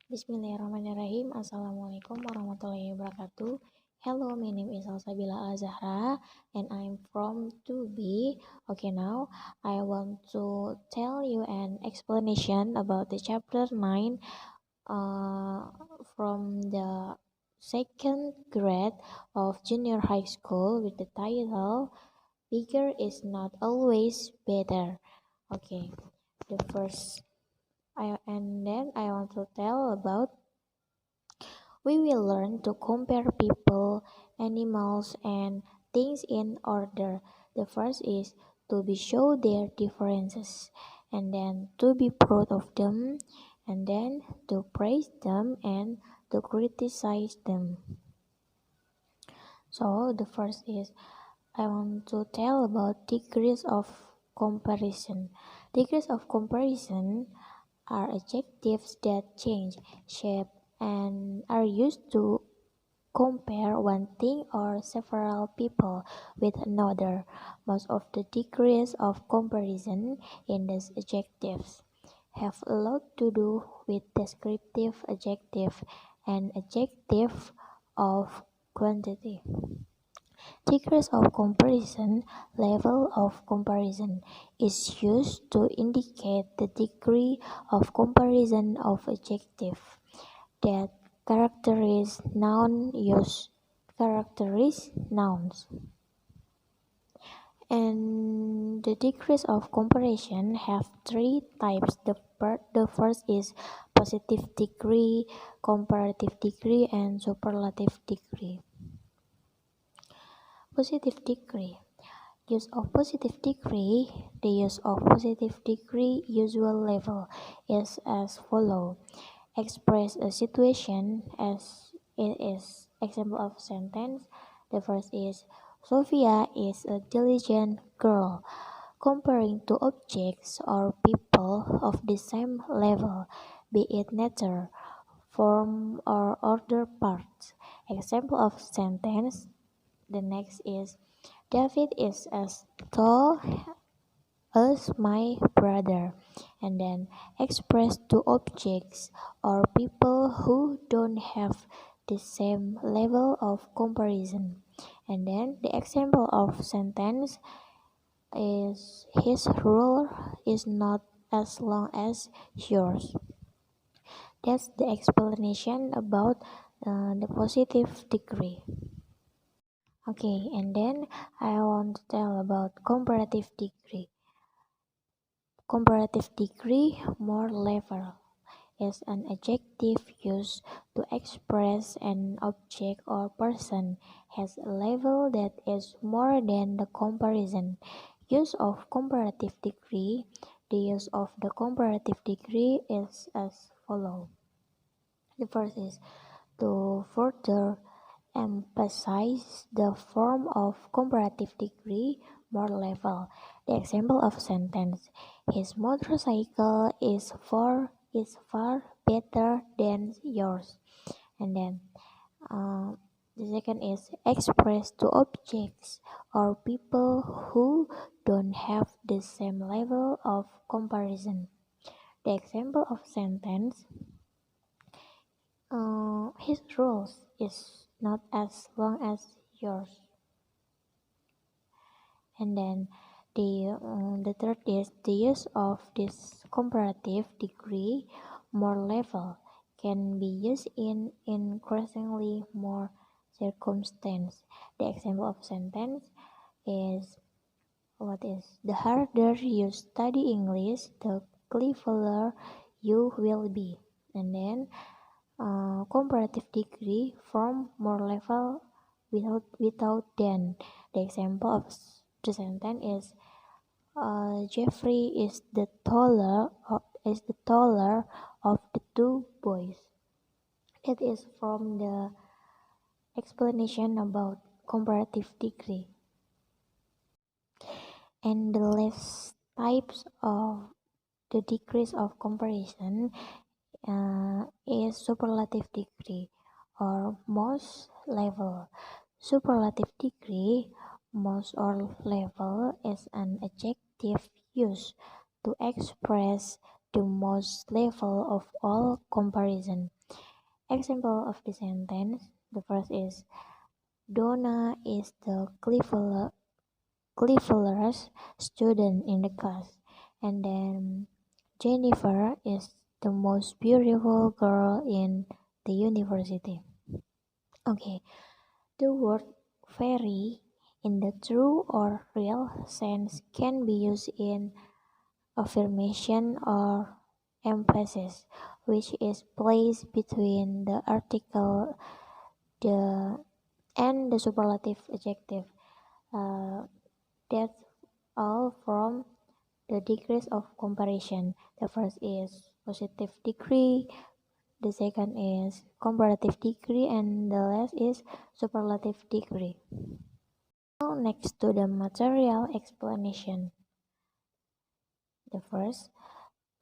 Bismillahirrahmanirrahim. Assalamualaikum warahmatullahi wabarakatuh. Hello, my name is Salsabilla Zahra and I'm from 2B. Okay, now I want to tell you an explanation about the chapter 9 from the second grade of junior high school with the title Bigger is not always better. Okay, the first and then I want to tell about we will learn to compare people, animals, and things in order. The first is to be show their differences, and then to be proud of them, and then to praise them and to criticize them. So the first is I want to tell about degrees of comparison. Degrees of comparison are adjectives that change shape and are used to compare one thing or several people with another. Most of the degrees of comparison in these adjectives have a lot to do with descriptive adjective and adjective of quantity. Degrees of comparison, level of comparison, is used to indicate the degree of comparison of adjective that characterize nouns. And the degrees of comparison have three types. The first is positive degree, comparative degree, and superlative degree. Positive degree. Use of positive degree. The use of positive degree usual level is as follows. Express a situation as it is. Example of sentence. The first is Sophia is a diligent girl. Comparing two objects or people of the same level, be it nature, form, or other parts. Example of sentence. The next is David is as tall as my brother, and then express two objects or people who don't have the same level of comparison. And then the example of sentence is his ruler is not as long as yours. That's the explanation about the positive degree. Okay, and then I want to tell about comparative degree. Comparative degree, more level, is an adjective used to express an object or person has a level that is more than the comparison. Use of comparative degree. The use of the comparative degree is as follows. The first is to further emphasize the form of comparative degree, more level. The example of sentence: His motorcycle is far better than yours. And then the second is express to objects or people who don't have the same level of comparison. The example of sentence: his rules is not as long as yours. And then the third is the use of this comparative degree, more level, can be used in increasingly more circumstance. The example of sentence is the harder you study English, the cleverer you will be. And then comparative degree from more level without then. The example of the sentence is Jeffrey is the taller of the two boys. That is from the explanation about comparative degree. And the last types of the degrees of comparison is superlative degree or most level. Superlative degree, most or level, is an adjective used to express the most level of all comparison. Example of the sentence. The first is Donna is the cleverest student in the class. And then Jennifer is the most beautiful girl in the university. Okay, the word very in the true or real sense can be used in affirmation or emphasis, which is placed between the article the and the superlative adjective. Uh, that's all from the degrees of comparison. The first is positive degree, the second is comparative degree, and the last is superlative degree. Now next to the material explanation. The first,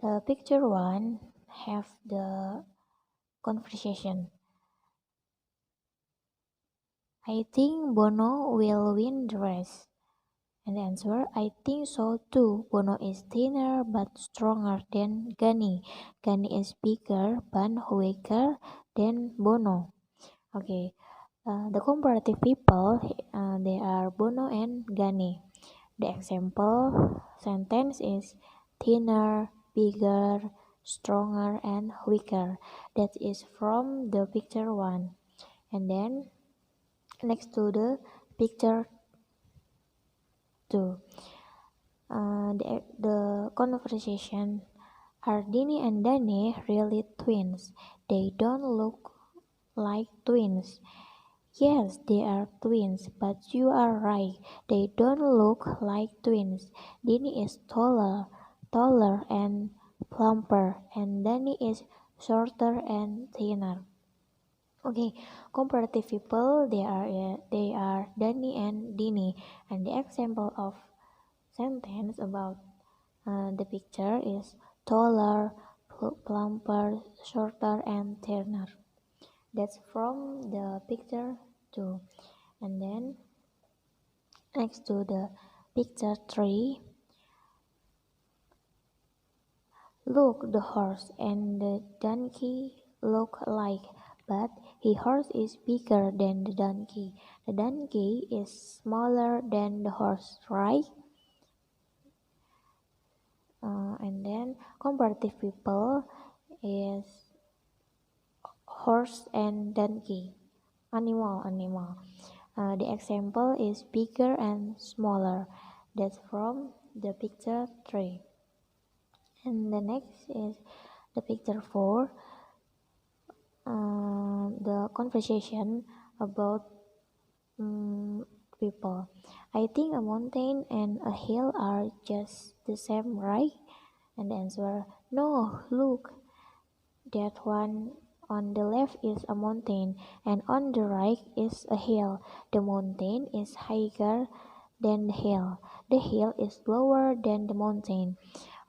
the picture one have the conversation. I think Bono will win the race. And the answer, I think so too. Bono is thinner but stronger than Gani. Gani is bigger but weaker than Bono. Okay, the comparative people, they are Bono and Gani. The example sentence is thinner, bigger, stronger, and weaker. That is from the picture one. And then next to the picture two. The conversation, are Dini and Dane really twins? They don't look like twins. Yes, they are twins, but you are right. They don't look like twins. Dini is taller and plumper, and Dani is shorter and thinner. Okay, comparative people, they are Dani and Dini, and the example of sentence about the picture is taller, plumper, shorter, and thinner. That's from the picture too. And then next to the picture 3, look, the horse and the donkey look alike, but the horse is bigger than the donkey. The donkey is smaller than the horse, right? And then comparative people is horse and donkey. Animal. The example is bigger and smaller. That's from the picture 3. And the next is the picture 4. The conversation about people. I think a mountain and a hill are just the same, right? And the answer, no, look, that one on the left is a mountain and on the right is a hill. The mountain is higher than the hill. The hill is lower than the mountain.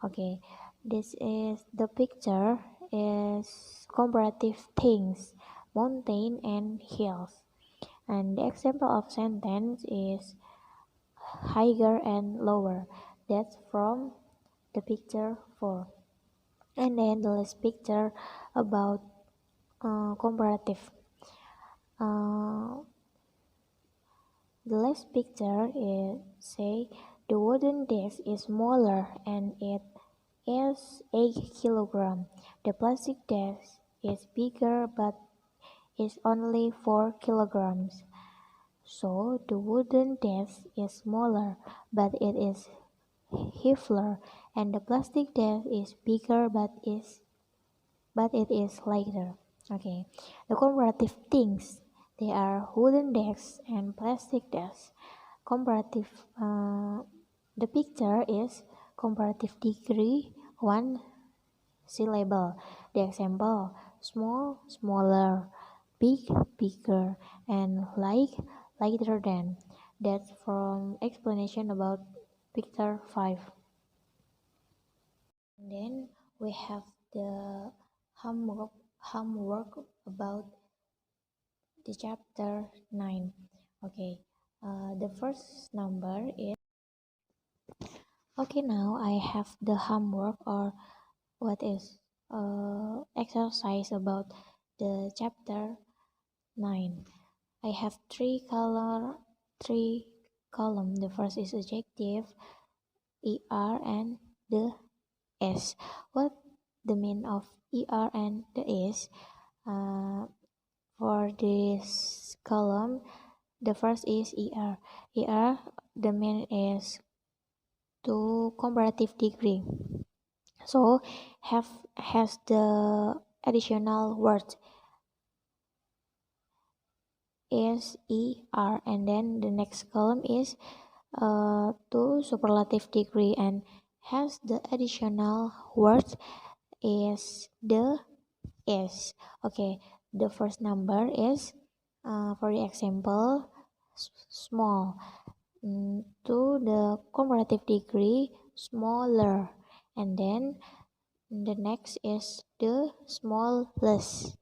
Okay, this is the picture is comparative things, mountain and hills. And the example of sentence is higher and lower. That's from the picture 4. And then the last picture about comparative. Uh, the last picture is say the wooden desk is smaller and it is 8 kilogram. The plastic desk is bigger but is only 4 kilograms. So the wooden desk is smaller but it is heavier, and the plastic desk is bigger but it is lighter. Okay, the comparative things, they are wooden desks and plastic desks. Comparative, the picture is comparative degree, one syllable. The example, small, smaller, big, bigger, and lighter than. That's from explanation about picture 5. And then we have the homework about the chapter 9. Okay, the first number is okay. Now I have the homework or what is exercise about the chapter 9. I have three column. The first is adjective, er and the s. What the mean of er and the s? For this column, the first is er. Er, the mean is to comparative degree. So has the additional word is er, and then the next column is to superlative degree and has the additional word is the is. Okay, the first number is for the example small. To the comparative degree smaller, and then the next is the smallest,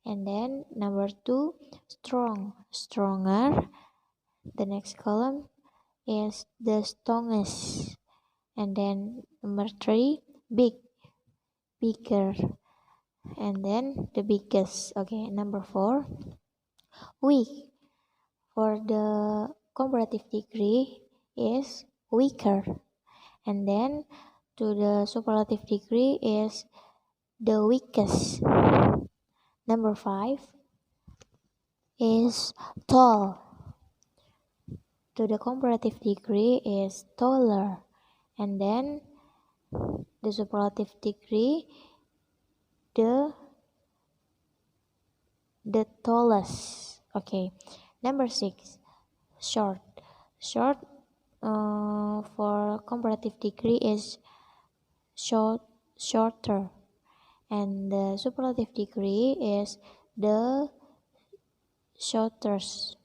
and then number 2 stronger. The next column is the strongest, and then number 3 bigger, and then the biggest. Okay, number 4 weak. For the comparative degree is weaker, and then to the superlative degree is the weakest. Number 5 is tall. To the comparative degree is taller, and then the superlative degree the tallest. Okay, number 6 short. For comparative degree is shorter, and the superlative degree is the shortest.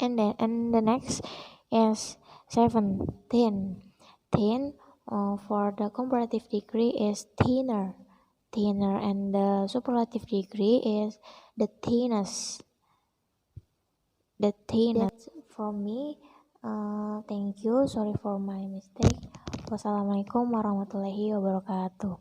And the next is 7 thin. For the comparative degree is thinner, and the superlative degree is the thinnest. That's from me. Thank you. Sorry for my mistake. Wassalamualaikum warahmatullahi wabarakatuh.